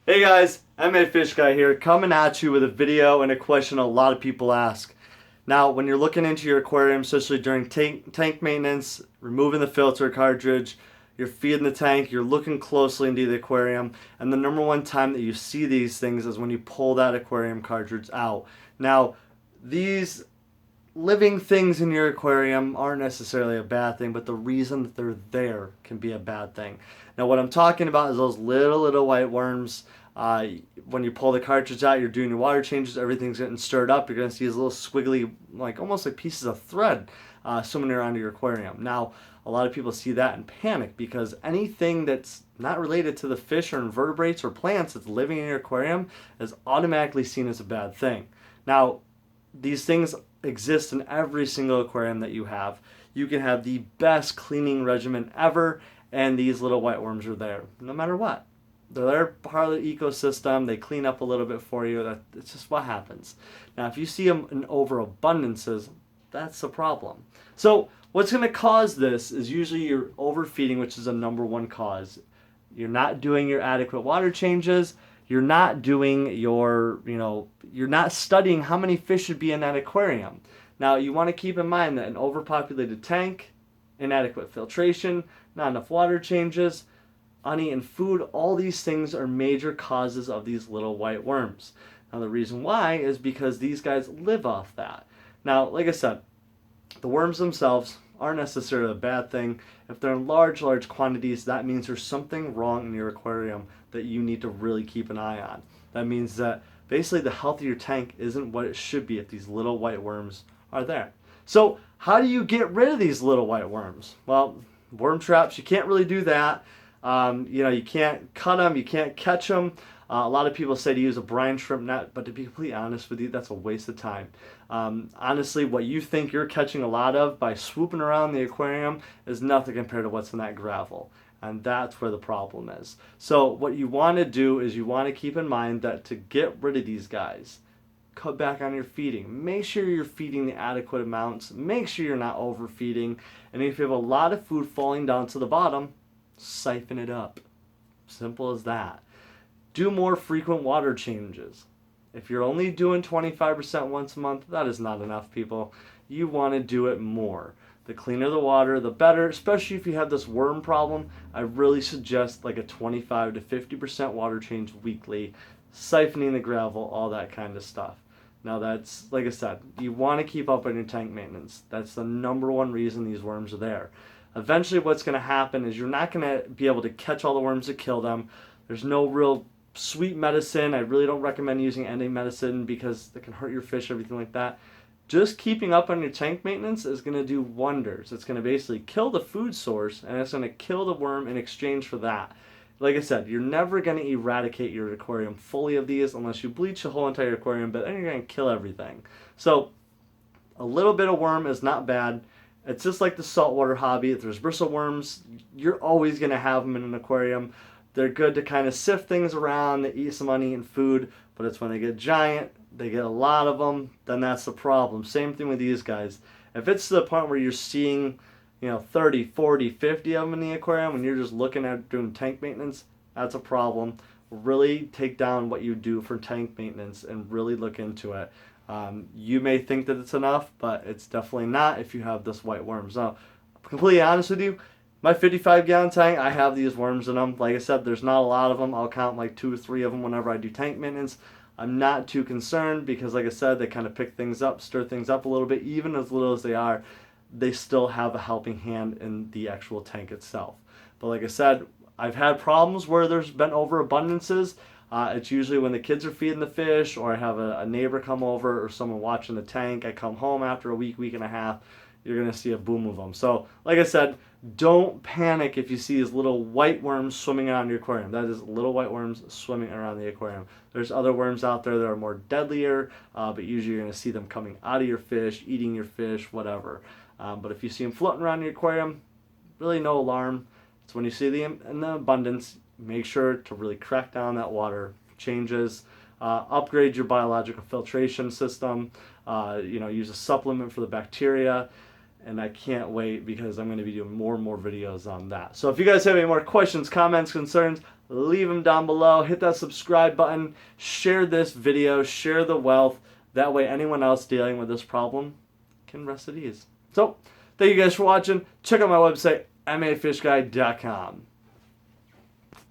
Hey guys, Mafishguy here, coming at you with a video and a question a lot of people ask. Now, when you're looking into your aquarium, especially during tank maintenance, removing the filter cartridge, you're feeding the tank, you're looking closely into the aquarium, and the number one time that you see these things is when you pull that aquarium cartridge out. Now, these living things in your aquarium aren't necessarily a bad thing, but the reason that they're there can be a bad thing. Now, what I'm talking about is those little white worms. When you pull the cartridge out, you're doing your water changes, everything's getting stirred up. You're going to see these little squiggly, like almost like pieces of thread swimming around your aquarium. Now, a lot of people see that and panic because anything that's not related to the fish or invertebrates or plants that's living in your aquarium is automatically seen as a bad thing. Now, these things exist in every single aquarium that you have. You can have the best cleaning regimen ever, and these little white worms are there no matter what. They're part of the ecosystem. They clean up a little bit for you. That's just what happens. Now, if you see them in overabundances, that's the problem. So what's going to cause this is usually your overfeeding, which is a number one cause. You're not doing your adequate water changes. You're not doing your, you're not studying how many fish should be in that aquarium. Now, you want to keep in mind that an overpopulated tank, inadequate filtration, not enough water changes, uneaten food, all these things are major causes of these little white worms. Now, the reason why is because these guys live off that. Now, like I said, the worms themselves aren't necessarily a bad thing. If they're in large quantities, that means there's something wrong in your aquarium that you need to really keep an eye on. That means that basically the health of your tank isn't what it should be if these little white worms are there. So how do you get rid of these little white worms? Well, worm traps, you can't really do that. You can't cut them, you can't catch them. A lot of people say to use a brine shrimp net, but to be completely honest with you, that's a waste of time. Honestly, what you think you're catching a lot of by swooping around the aquarium is nothing compared to what's in that gravel. And that's where the problem is. So what you want to do is you want to keep in mind that to get rid of these guys, cut back on your feeding. Make sure you're feeding the adequate amounts. Make sure you're not overfeeding. And if you have a lot of food falling down to the bottom, siphon it up. Simple as that. Do more frequent water changes. If you're only doing 25% once a month, that is not enough, people. You want to do it more. The cleaner the water, the better, especially if you have this worm problem. I really suggest like a 25 to 50% water change weekly, siphoning the gravel, all that kind of stuff. Now that's, like I said, you want to keep up on your tank maintenance. That's the number one reason these worms are there. Eventually what's going to happen is you're not going to be able to catch all the worms that kill them. There's no real sweet medicine. I really don't recommend using any medicine because it can hurt your fish, everything like that. Just keeping up on your tank maintenance is going to do wonders. It's going to basically kill the food source, and it's going to kill the worm in exchange for that. Like I said, you're never going to eradicate your aquarium fully of these unless you bleach the whole entire aquarium, but then you're going to kill everything. So a little bit of worm is not bad. It's just like the saltwater hobby. If there's bristle worms, you're always going to have them in an aquarium. They're good to kind of sift things around. They eat some uneaten food, but it's when they get giant, they get a lot of them, then that's the problem. Same thing with these guys. If it's to the point where you're seeing, 30, 40, 50 of them in the aquarium when you're just looking at doing tank maintenance, that's a problem. Really take down what you do for tank maintenance and really look into it. You may think that it's enough, but it's definitely not if you have this white worms. Now, completely honest with you, my 55-gallon tank, I have these worms in them. Like I said, there's not a lot of them. I'll count like 2 or 3 of them whenever I do tank maintenance. I'm not too concerned because, like I said, they kind of pick things up, stir things up a little bit. Even as little as they are, they still have a helping hand in the actual tank itself. But like I said, I've had problems where there's been overabundances. It's usually when the kids are feeding the fish, or I have a neighbor come over, or someone watching the tank. I come home after a week and a half. You're going to see a boom of them. So, like I said, don't panic if you see these little white worms swimming around your aquarium. That is little white worms swimming around the aquarium. There's other worms out there that are more deadlier, but usually you're going to see them coming out of your fish, eating your fish, whatever. But if you see them floating around your aquarium, really no alarm. It's when you see them in the abundance, make sure to really crack down that water changes. Upgrade your biological filtration system. Use a supplement for the bacteria. And I can't wait because I'm going to be doing more and more videos on that. So if you guys have any more questions, comments, concerns, leave them down below. Hit that subscribe button. Share this video. Share the wealth. That way anyone else dealing with this problem can rest at ease. So, thank you guys for watching. Check out my website, mafishguy.com.